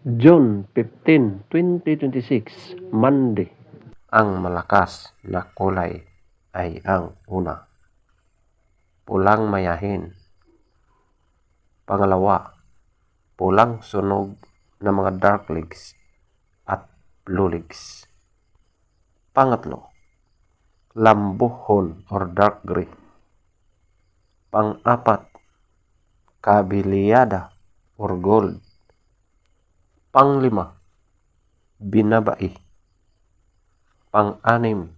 June 15, 2026, Monday. Ang malakas na kulay ay ang una, pulang mayahin. Pangalawa, pulang sunog na mga dark legs at blue legs. Pangatlo, lambuhon or dark gray. Pang-apat, kabiliyada or gold. Panglima, binabai. Pang-anim,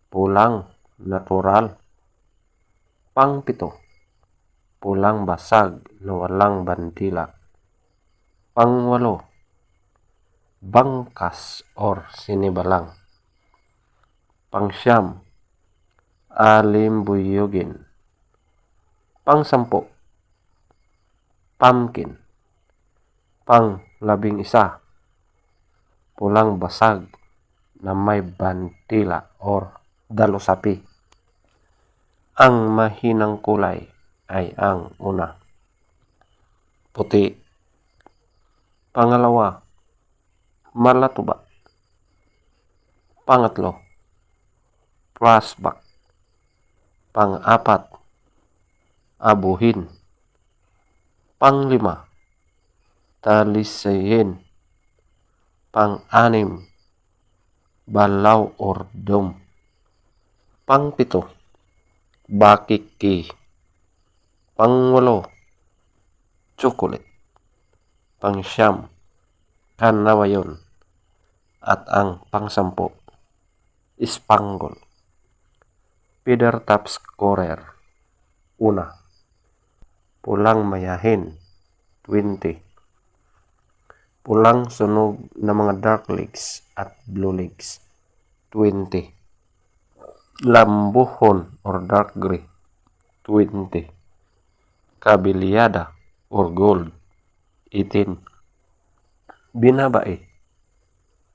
pulang natural. Pangpito, pulang basag na walang bandila. Pangwalo, bangkas or sinibalang. Pangsyam, alimbuyugin. Pangsampu, pumpkin. Pang-11, pulang basag na may bandila or dalusapi. Ang mahinang kulay ay ang una, puti. Pangalawa, malatuba. Pangatlo, flashback. Pang-apat, abuhin. Panglima, talisayin. Pang-anim, balaw or dom. Pangpito, bakiki. Pangwalo, chocolate. Pangsyam, kanawayon. At ang pangsampu, spangle. Feather top scorer. Una, pulang mayahin 20. Pulang sunog na mga dark legs at blue legs 20. Lambuhon or dark gray 20. Kabiliyada or gold 18. Binabai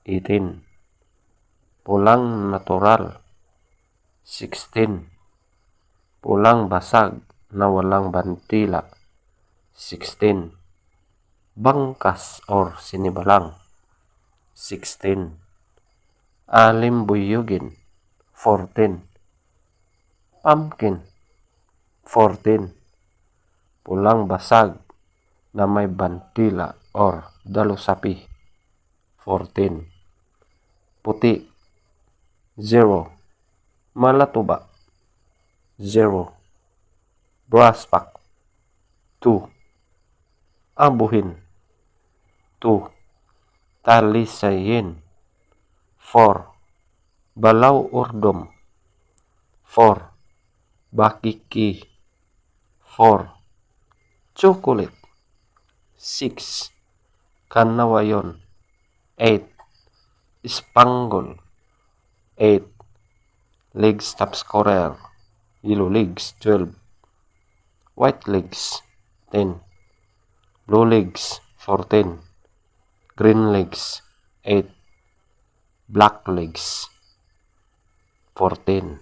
18. Pulang natural 16. Pulang basag na walang bantila 16. Bangkas or sinibalang 16. Alimbuyugin 14. Pumpkin 14. Pulang basag na may bantila or dalusapi 14. Puti 0. Malatuba 0. Brasspack 2. Abuhin 2. Talisayin 4. Balaw urdom 4. Bakiki 4. Chocolate 6. Kanawayon 8. Spangle 8. Legs top scorer, yellow legs 12. White legs 10. Blue legs 14. Green legs 8. Black legs 14.